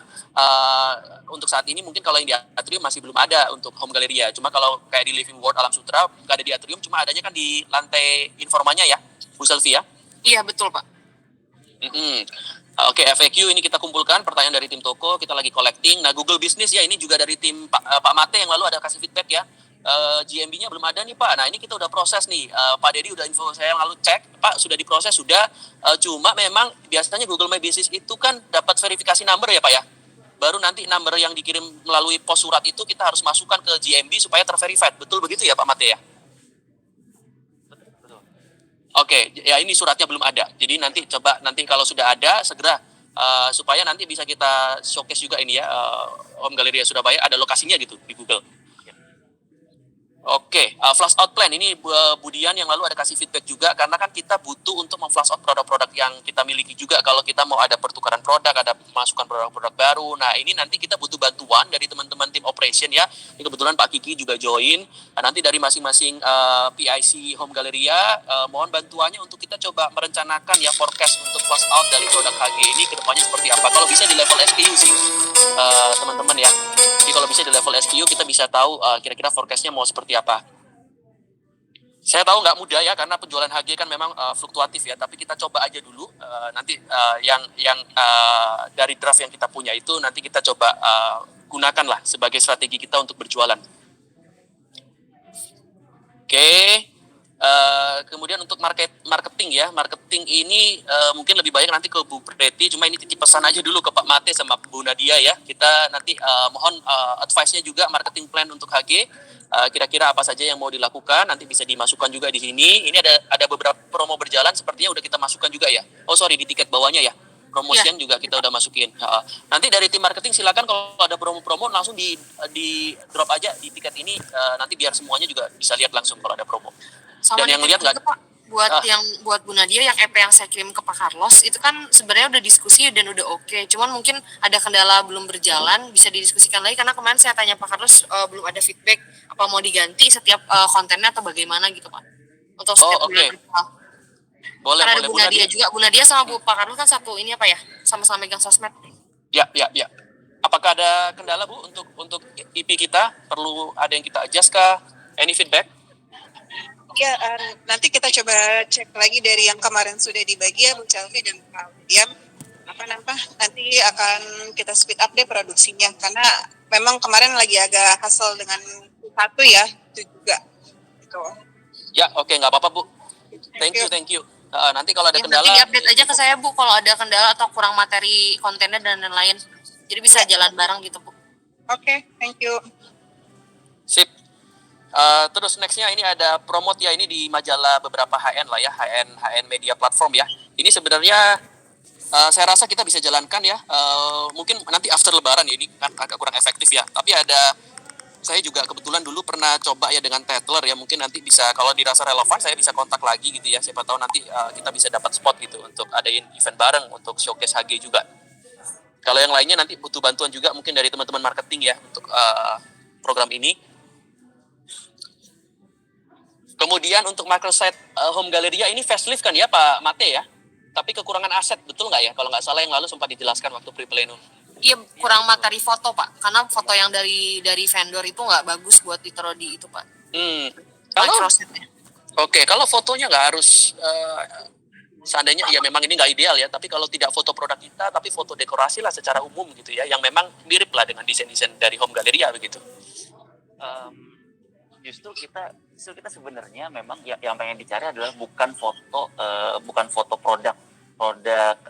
untuk saat ini mungkin kalau yang di Atrium masih belum ada untuk Home Galleria. Cuma kalau kayak di Living World Alam Sutra nggak ada di Atrium, cuma adanya kan di lantai informanya ya, Bu Selvi ya. Iya betul Pak. Oke, FAQ ini kita kumpulkan pertanyaan dari tim toko, kita lagi collecting. Nah, Google Business ya ini juga dari tim Pak Mate yang lalu ada kasih feedback ya. GMB-nya belum ada nih Pak. Nah, ini kita udah proses nih. Pak Dedi udah info saya yang lalu cek, Pak sudah diproses sudah. Cuma memang biasanya Google My Business itu kan dapat verifikasi number ya Pak ya. Baru nanti number yang dikirim melalui pos surat itu kita harus masukkan ke GMB supaya terverified. Betul begitu ya Pak Mate ya? Oke, ya ini suratnya belum ada. Jadi nanti kalau sudah ada segera supaya nanti bisa kita showcase juga ini ya Home Galleria Surabaya ada lokasinya gitu di Google. Oke, flash out plan ini Budian yang lalu ada kasih feedback juga karena kan kita butuh untuk memflash out produk-produk yang kita miliki juga kalau kita mau ada pertukaran produk, ada masukan produk-produk baru. Nah, ini nanti kita butuh bantuan dari teman-teman tim operation ya. Ini kebetulan Pak Kiki juga join. Nah, nanti dari masing-masing PIC Home Galleria mohon bantuannya untuk kita coba merencanakan ya forecast untuk flash out dari produk HG ini ke depannya seperti apa. Kalau bisa di level SKU sih teman-teman ya. Jadi kalau bisa di level SKU kita bisa tahu kira-kira forecastnya mau seperti apa. Saya tahu nggak mudah ya karena penjualan HG kan memang fluktuatif ya. Tapi kita coba aja dulu nanti yang dari draft yang kita punya itu nanti kita coba gunakanlah sebagai strategi kita untuk berjualan. Oke. Kemudian untuk marketing ya, marketing ini mungkin lebih banyak nanti ke Bu Preti, cuma ini titip pesan aja dulu ke Pak Mate sama Bu Nadia ya. Kita nanti mohon advice-nya juga marketing plan untuk HG. Kira-kira apa saja yang mau dilakukan, nanti bisa dimasukkan juga di sini. Ini ada beberapa promo berjalan, sepertinya udah kita masukkan juga ya. Oh sorry, di tiket bawahnya ya. Promotion juga kita udah masukin. Nanti dari tim marketing silakan kalau ada promo-promo langsung di drop aja di tiket ini. Nanti biar semuanya juga bisa lihat langsung kalau ada promo. Sama Dan yang lihat nggak? Buat Bu Nadia yang EP yang saya kirim ke Pak Carlos itu kan sebenarnya udah diskusi dan udah oke. Cuman mungkin ada kendala belum berjalan, bisa didiskusikan lagi karena kemarin saya tanya Pak Carlos belum ada feedback apa mau diganti setiap kontennya atau bagaimana gitu Pak. Untuk setiap bulan. Boleh, karena boleh. ada Bu Nadia juga. Bu Nadia sama Bu Pak Carlos kan satu ini apa ya? Sama-sama megang sosmed. Ya. Apakah ada kendala Bu untuk IP kita? Perlu ada yang kita adjust kah? Any feedback? Ya, nanti kita coba cek lagi dari yang kemarin sudah dibagi ya Bu Selvi dan Pak William. Nanti akan kita speed up deh produksinya karena memang kemarin lagi agak hassle dengan satu ya itu juga. Gitu. Ya, oke, nggak apa-apa Bu. Thank you. Nanti kalau ada kendala. Nanti update aja ke saya Bu kalau ada kendala atau kurang materi kontennya dan lain-lain. Jadi bisa jalan bareng gitu Bu. Oke, thank you. Sip. Terus nextnya ini ada promote ya, ini di majalah beberapa HN lah ya, HN media platform ya. Ini sebenarnya saya rasa kita bisa jalankan ya, mungkin nanti after lebaran ya, ini kan agak kurang efektif ya. Tapi saya juga kebetulan dulu pernah coba ya dengan Tetler ya, mungkin nanti bisa kalau dirasa relevan saya bisa kontak lagi gitu ya. Siapa tahu nanti kita bisa dapat spot gitu untuk adain event bareng untuk showcase HG juga. Kalau yang lainnya nanti butuh bantuan juga mungkin dari teman-teman marketing ya untuk program ini. Kemudian untuk microsite Home Galleria ini facelift kan ya Pak Mate ya? Tapi kekurangan aset, betul nggak ya? Kalau nggak salah yang lalu sempat dijelaskan waktu pre-pleno. Iya, kurang materi foto Pak. Karena foto yang dari vendor itu nggak bagus buat ditaruh di itu Pak. Kalau fotonya nggak harus seandainya ya memang ini nggak ideal ya, tapi kalau tidak foto produk kita, tapi foto dekorasi lah secara umum gitu ya, yang memang mirip lah dengan desain-desain dari Home Galleria begitu. Em, justru kita sebenarnya memang yang pengen dicari adalah bukan foto produk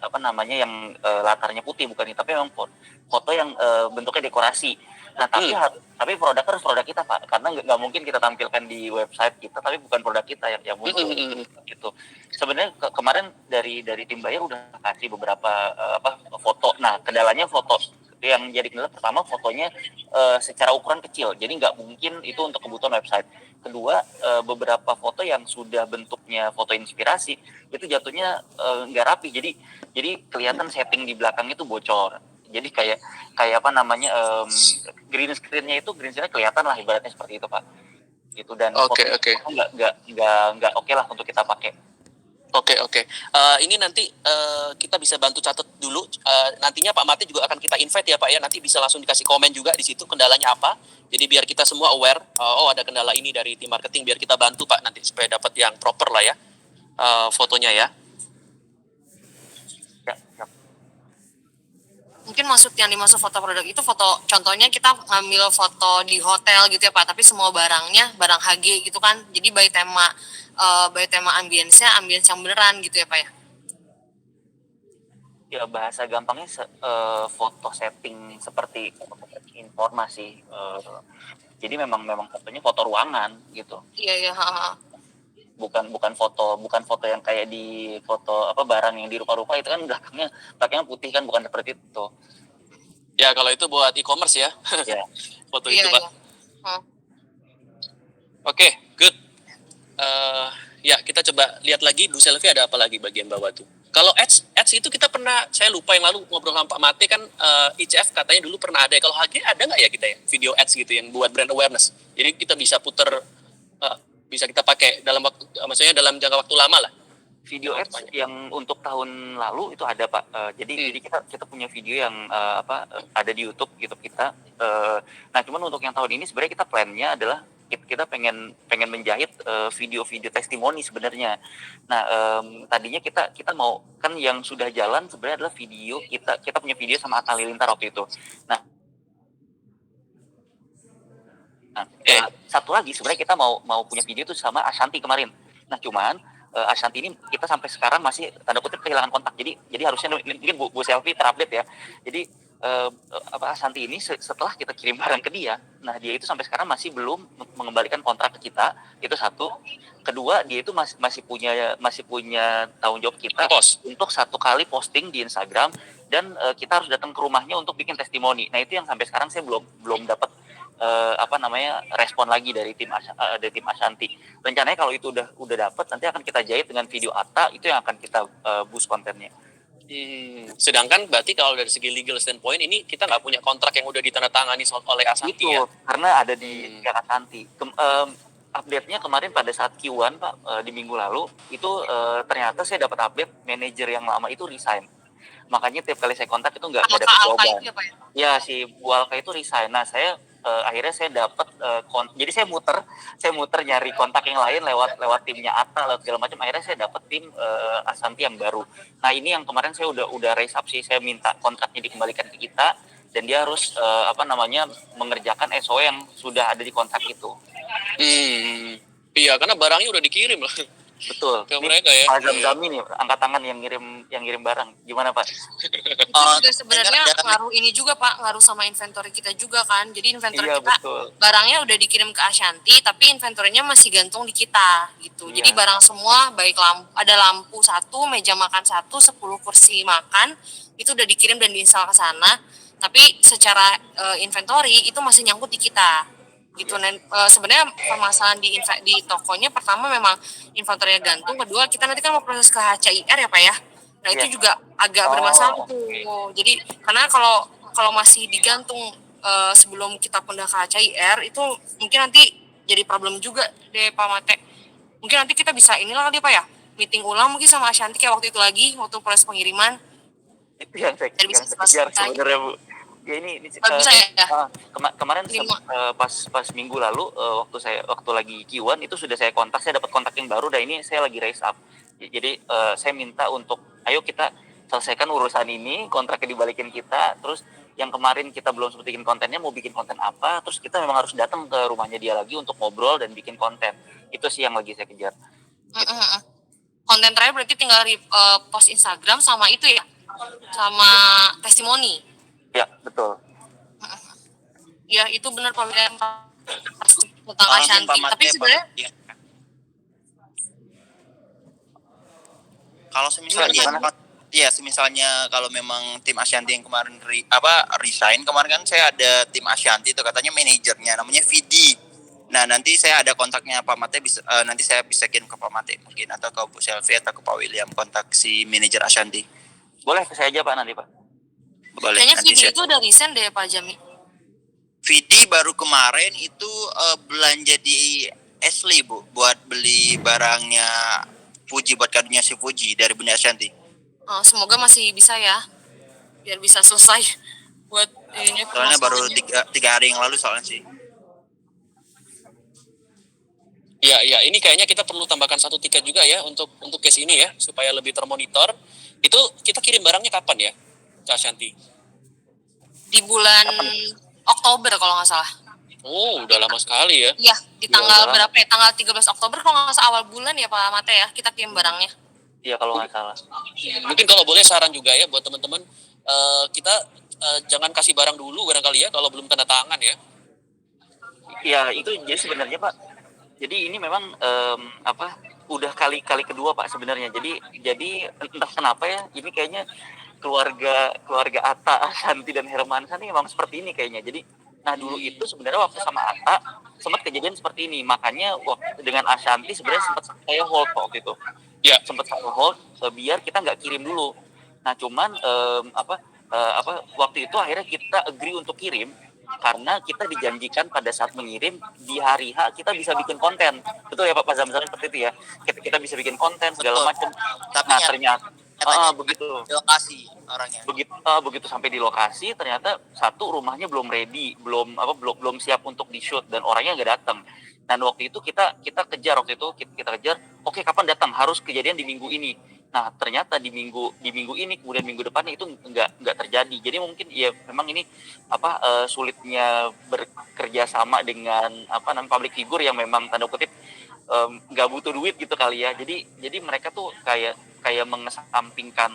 apa namanya yang latarnya putih, bukan itu, tapi memang foto yang bentuknya dekorasi. Nah tapi produk harus produk kita Pak, karena nggak mungkin kita tampilkan di website kita tapi bukan produk kita yang muncul gitu. Sebenarnya kemarin dari tim bayar udah kasih beberapa foto. Nah kendalanya foto yang jadi kendala pertama, fotonya secara ukuran kecil, jadi nggak mungkin itu untuk kebutuhan website. Kedua, beberapa foto yang sudah bentuknya foto inspirasi itu jatuhnya nggak rapi, jadi kelihatan setting di belakang itu bocor. Jadi kayak apa namanya, green screen-nya kelihatan lah, ibaratnya seperti itu Pak. Gitu, dan Oke. fotonya nggak oke lah untuk kita pakai. Oke. Ini nanti kita bisa bantu catat dulu. Nantinya Pak Mate juga akan kita invite ya Pak ya. Nanti bisa langsung dikasih komen juga di situ kendalanya apa. Jadi biar kita semua aware. Ada kendala ini dari tim marketing. Biar kita bantu Pak nanti supaya dapat yang proper lah ya fotonya ya. Ya. Mungkin yang dimaksud foto produk itu foto, contohnya kita ngambil foto di hotel gitu ya Pak, tapi semua barangnya barang HG gitu kan, jadi by tema ambience yang beneran gitu ya Pak ya. Ya bahasa gampangnya foto setting seperti informasi. Jadi memang fotonya foto ruangan gitu. Iya. Bukan foto yang kayak di foto barang yang di rupa-rupa itu kan belakangnya putih kan, bukan seperti itu. Ya kalau itu buat e-commerce ya. Ya. Foto itu Pak. Iya. Oke, good. Ya kita coba lihat lagi Bu Selvi ada apa lagi bagian bawah tuh. Kalau ads itu kita pernah, saya lupa yang lalu ngobrol sama Pak Mate kan, ICF katanya dulu pernah ada. Kalau HG ada nggak ya kita ya video ads gitu yang buat brand awareness. Jadi kita bisa puter, bisa kita pakai dalam waktu, maksudnya dalam jangka waktu lama lah. Video ads yang untuk tahun lalu itu ada Pak. Jadi kita punya video yang ada di YouTube kita. Nah cuman untuk yang tahun ini sebenarnya kita plannya adalah kita pengen menjahit video-video testimoni sebenarnya. Nah tadinya kita mau kan yang sudah jalan sebenarnya adalah video kita punya video sama Atta Halilintar waktu itu. Nah satu lagi sebenarnya kita mau punya video itu sama Ashanti kemarin. Nah cuman Ashanti ini kita sampai sekarang masih tanda kutip kehilangan kontak. Jadi harusnya mungkin Bu Selvi terupdate ya. Jadi Ashanti ini setelah kita kirim barang ke dia, nah dia itu sampai sekarang masih belum mengembalikan kontrak ke kita. Itu satu. Kedua, dia itu masih punya tanggung jawab kita untuk 1 kali posting di Instagram, dan kita harus datang ke rumahnya untuk bikin testimoni. Nah itu yang sampai sekarang saya belum dapat respon lagi dari tim Ashanti. Rencananya kalau itu udah dapat, nanti akan kita jahit dengan video Atta, itu yang akan kita boost kontennya. Sedangkan berarti kalau dari segi legal standpoint ini kita nggak punya kontrak yang udah ditandatangani oleh Ashanti ya? Karena ada di Ashanti. Update-nya kemarin pada saat Q1 Pak, di minggu lalu itu ternyata saya dapat update manajer yang lama itu resign. Makanya tiap kali saya kontak itu nggak dapat jawaban. Ya si Bu Alka itu resign. Nah akhirnya saya dapat jadi saya muter nyari kontak yang lain lewat timnya Atta, lewat segala macam. Akhirnya saya dapat tim Ashanti yang baru. Nah ini yang kemarin saya udah raise up sih, saya minta kontraknya dikembalikan ke kita, dan dia harus mengerjakan SOW yang sudah ada di kontrak itu. Iya, karena barangnya udah dikirim loh. Betul. Ke mereka ya. Pak Zami nih angkat tangan yang ngirim barang. Gimana Pak? Itu juga sebenarnya ngaruh ini juga Pak, ngaruh sama inventory kita juga kan. Jadi inventory kita betul. Barangnya udah dikirim ke Ashanti, tapi inventory-nya masih gantung di kita gitu. Iya. Jadi barang semua baik ada lampu 1, meja makan 1, 10 kursi makan itu udah dikirim dan diinstal ke sana. Tapi secara inventory itu masih nyangkut di kita. Gitu. Sebenarnya permasalahan di tokonya, pertama memang inventory gantung, kedua kita nanti kan mau proses ke HCIR ya Pak ya. Nah itu juga agak bermasalah tuh. Jadi karena kalau masih digantung sebelum kita pindah ke HCIR itu mungkin nanti jadi problem juga deh Pak Mate. Mungkin nanti kita bisa inilah kali Pak ya, meeting ulang mungkin sama Ashanti kayak waktu itu lagi, waktu proses pengiriman. Itu yang saya kejar sebenarnya Bu. Ya ini bisa ya? Kemarin pas minggu lalu waktu lagi Q1 itu sudah saya kontak, saya dapat kontak yang baru, dan ini saya lagi raise up. Jadi saya minta untuk ayo kita selesaikan urusan ini, kontraknya dibalikin kita, terus yang kemarin kita belum sempat bikin kontennya, mau bikin konten apa, terus kita memang harus datang ke rumahnya dia lagi untuk ngobrol dan bikin konten. Itu sih yang lagi saya kejar. Konten terakhir berarti tinggal post Instagram sama itu ya, sama testimoni. Ya, betul. Ya itu benar Pak William tentang Ashanti. Tapi sebenarnya kalau misalnya kalau memang tim Ashanti yang kemarin resign kemarin, kan saya ada tim Ashanti itu katanya manajernya namanya Vidi. Nah, nanti saya ada kontaknya Pak Mate, nanti saya bisa kirim ke Pak Mate mungkin, atau ke Bu Selvi atau ke Pak William kontak si manajer Ashanti. Boleh ke saya aja Pak nanti Pak. Boleh. Kayaknya Vidi itu udah resign deh Pak Jami. Vidi baru kemarin itu belanja di Ashley Bu, buat beli barangnya Fuji, buat kadonya si Fuji dari Bunda Ashanti. Semoga masih bisa ya, biar bisa selesai buat ini. Soalnya baru 3 hari yang lalu soalnya sih. Ya, ini kayaknya kita perlu tambahkan 1 tiket juga ya untuk case ini ya, supaya lebih termonitor. Itu kita kirim barangnya kapan ya, Kak Ashanti? Di bulan Oktober kalau nggak salah. Oh, udah lama sekali ya. Iya, di tanggal berapa ya? Tanggal 13 Oktober kalau nggak salah, awal bulan ya Pak Mate ya, kita kirim barangnya. Iya kalau nggak salah. Mungkin kalau boleh saran juga ya buat teman-teman, kita jangan kasih barang dulu barangkali ya kalau belum tanda tangan ya. Ya itu jadi sebenarnya Pak. Jadi ini memang udah kali kedua Pak sebenarnya. Jadi entah kenapa ya, ini kayaknya keluarga Atta, Ashanti dan Hermansyah ini memang seperti ini kayaknya. Jadi dulu itu sebenarnya waktu sama Atta sempat kejadian seperti ini. Makanya waktu dengan Ashanti sebenarnya sempat saya hold waktu itu. Ya, sempat saya hold biar kita nggak kirim dulu. Nah cuman waktu itu akhirnya kita agree untuk kirim karena kita dijanjikan pada saat mengirim di hari H kita bisa bikin konten. Betul ya Pak Zamzam, seperti itu ya. Kita bisa bikin konten segala macam. Nah ternyata begitu di lokasi orangnya. Begitu sampai di lokasi ternyata satu rumahnya belum ready, belum siap untuk di shoot dan orangnya nggak datang. Dan waktu itu kita kejar oke kapan datang, harus kejadian di minggu ini. Nah ternyata di minggu ini kemudian minggu depannya itu nggak terjadi. Jadi mungkin ya memang ini sulitnya bekerja sama dengan public figure yang memang tanda kutip nggak butuh duit gitu kali ya. Jadi mereka tuh kayak mengesampingkan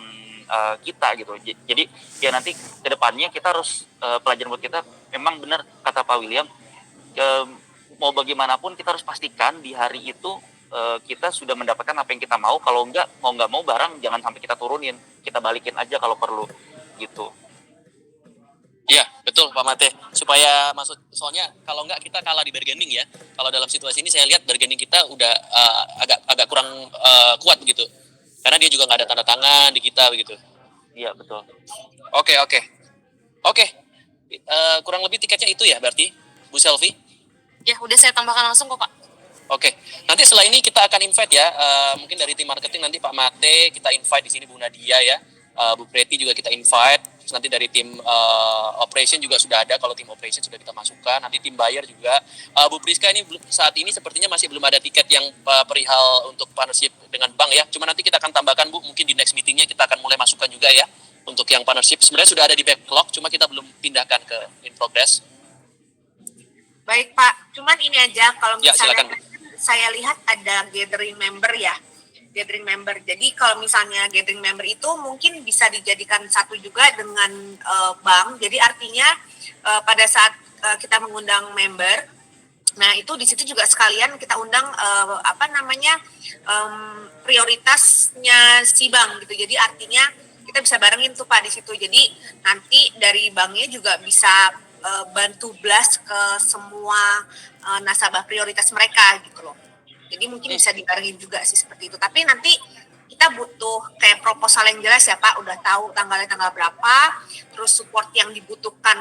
kita gitu. Jadi ya nanti kedepannya kita harus pelajaran buat kita, memang benar kata Pak William, mau bagaimanapun kita harus pastikan di hari itu kita sudah mendapatkan apa yang kita mau. Kalau nggak mau barang jangan sampai kita turunin, kita balikin aja kalau perlu gitu. Iya, betul Pak Mate. Supaya soalnya kalau nggak kita kalah di bargaining ya. Kalau dalam situasi ini saya lihat bargaining kita udah agak kurang kuat begitu. Karena dia juga nggak ada tanda tangan di kita begitu. Iya, betul. Oke. Kurang lebih tiketnya itu ya berarti, Bu Selvi? Ya, udah saya tambahkan langsung kok Pak. Oke. Nanti setelah ini kita akan invite ya, mungkin dari tim marketing nanti Pak Mate kita invite di sini, Bu Nadia ya. Bu Preti juga kita invite. Terus nanti dari tim operation juga sudah ada. Kalau tim operation sudah kita masukkan. Nanti tim buyer juga. Bu Priska ini saat ini sepertinya masih belum ada tiket yang perihal untuk partnership dengan bank ya. Cuma nanti kita akan tambahkan Bu, mungkin di next meetingnya kita akan mulai masukkan juga ya untuk yang partnership. Sebenarnya sudah ada di backlog, cuma kita belum pindahkan ke in progress. Baik Pak, cuman ini aja kalau misalnya saya lihat ada gathering member ya. Gathering member. Jadi kalau misalnya gathering member itu mungkin bisa dijadikan satu juga dengan bank. Jadi artinya pada saat kita mengundang member, nah itu di situ juga sekalian kita undang prioritasnya si bank gitu. Jadi artinya kita bisa barengin tuh Pak di situ. Jadi nanti dari banknya juga bisa bantu blast ke semua nasabah prioritas mereka gitu loh. Jadi mungkin bisa dibarengin juga sih seperti itu. Tapi nanti kita butuh kayak proposal yang jelas ya Pak. Udah tahu tanggal berapa, terus support yang dibutuhkan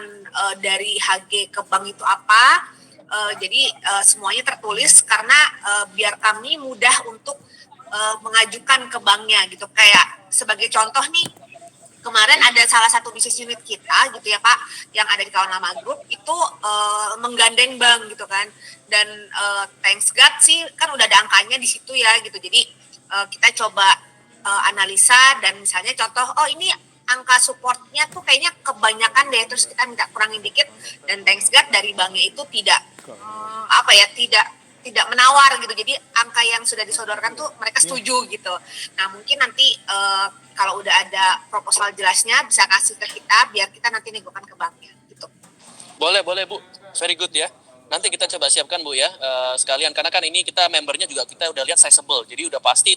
dari HG ke bank itu apa. Jadi semuanya tertulis karena biar kami mudah untuk mengajukan ke banknya gitu. Kayak sebagai contoh nih, kemarin ada salah satu bisnis unit kita gitu ya Pak, yang ada di Kawan Lama Group itu menggandeng bank gitu kan, dan thanks God sih kan udah ada angkanya di situ ya gitu. Jadi kita coba analisa dan misalnya contoh, oh ini angka supportnya tuh kayaknya kebanyakan deh, terus kita minta kurangin dikit, dan thanks God dari banknya itu tidak tidak menawar gitu. Jadi angka yang sudah disodorkan tuh mereka setuju gitu. Nah mungkin nanti kalau udah ada proposal jelasnya bisa kasih ke kita biar kita nanti negokan ke banknya gitu. Boleh Bu, very good ya. Nanti kita coba siapkan Bu ya, sekalian, karena kan ini kita membernya juga kita udah lihat sizable, jadi udah pasti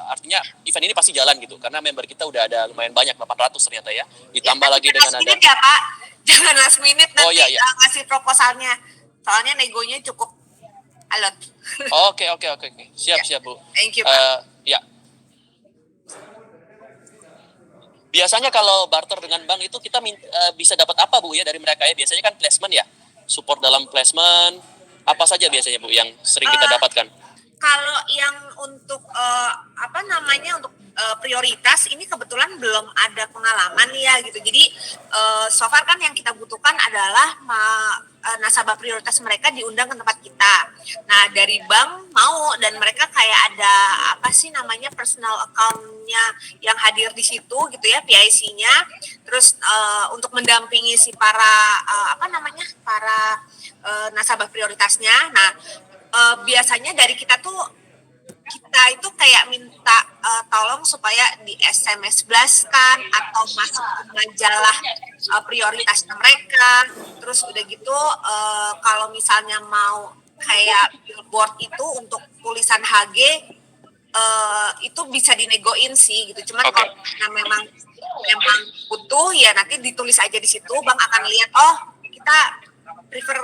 artinya event ini pasti jalan gitu, karena member kita udah ada lumayan banyak, 800 ternyata ya, ditambah lagi dengan last minute ya Pak, jangan last minute nanti iya. ngasih proposalnya, soalnya negonya cukup alot. Oke, siap Bu. Thank you Pak. Ya. Biasanya kalau barter dengan bank itu kita bisa dapat apa Bu ya dari mereka ya? Biasanya kan placement ya, support dalam placement, apa saja biasanya Bu yang sering kita dapatkan? Kalau yang untuk untuk prioritas ini kebetulan belum ada pengalaman ya gitu. Jadi so far kan yang kita butuhkan adalah nasabah prioritas mereka diundang ke tempat kita. Nah dari bank mau, dan mereka kayak ada personal account-nya yang hadir di situ gitu ya, PIC-nya. Terus untuk mendampingi si para nasabah prioritasnya. Nah biasanya dari kita itu kayak minta tolong supaya di SMS blast-kan atau masuk ke majalah prioritasnya mereka. Terus udah gitu kalau misalnya mau kayak billboard itu untuk tulisan HG itu bisa dinegoin sih gitu. Cuman kalau memang butuh ya nanti ditulis aja di situ, bank akan lihat kita prefer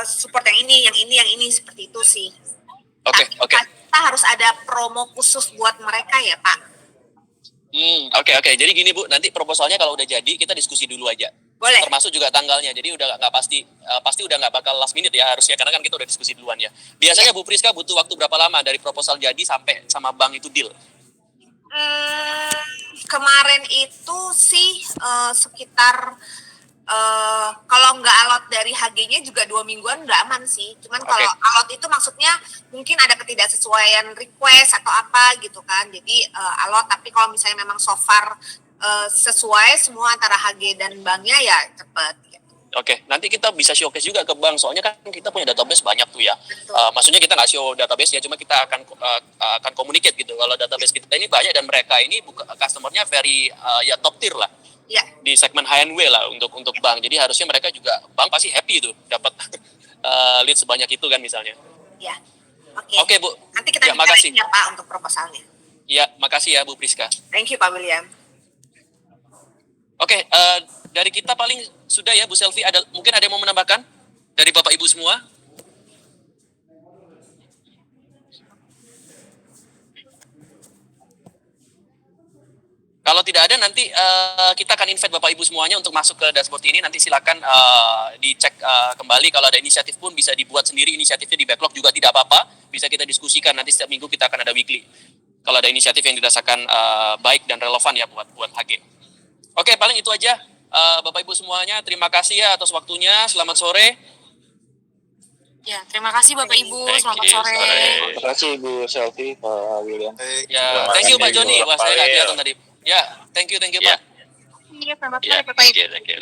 support yang ini seperti itu sih. Oke. Kita harus ada promo khusus buat mereka ya Pak. Oke. Jadi gini Bu, nanti proposalnya kalau udah jadi kita diskusi dulu aja. Boleh. Termasuk juga tanggalnya. Jadi udah nggak pasti udah nggak bakal last minute ya harusnya, karena kan kita udah diskusi duluan ya. Biasanya Bu Priska butuh waktu berapa lama dari proposal jadi sampai sama bank itu deal? Kemarin itu sih sekitar kalau nggak alot dari HG-nya juga 2 mingguan udah aman sih. Cuman kalau alot itu maksudnya mungkin ada ketidaksesuaian request atau apa gitu kan. Jadi alot, tapi kalau misalnya memang so far sesuai semua antara HG dan banknya ya cepet. Gitu. Oke, nanti kita bisa showcase juga ke bank, soalnya kan kita punya database banyak tuh ya. Maksudnya kita nggak show database ya, cuma kita akan communicate gitu. Kalau database kita ini banyak dan mereka ini customer-nya very top tier lah. Ya. Di segmen high end way lah untuk bank. Jadi harusnya mereka juga, bank pasti happy tuh dapat lead sebanyak itu kan misalnya. Ya. Oke Bu. Nanti kita makasih ya Pak untuk proposalnya. Ya, makasih ya Bu Priska. Thank you Pak William. Oke, dari kita paling sudah ya Bu Selvi, mungkin ada yang mau menambahkan dari Bapak Ibu semua? Kalau tidak ada nanti kita akan invite Bapak Ibu semuanya untuk masuk ke dashboard ini. Nanti silakan dicek kembali, kalau ada inisiatif pun bisa dibuat sendiri, inisiatifnya di backlog juga tidak apa-apa. Bisa kita diskusikan, nanti setiap minggu kita akan ada weekly. Kalau ada inisiatif yang dirasakan baik dan relevan ya buat HG. Oke, paling itu aja. Bapak Ibu semuanya, terima kasih ya atas waktunya. Selamat sore. Ya, terima kasih Bapak Ibu. Selamat sore. Terima kasih Bu Selvi, Pak William. Ya, thank you Pak Joni. Wah, saya nggak kelihatan tadi. Ya, thank you Pak. Iya, selamat sore Bapak Ibu. Thank you.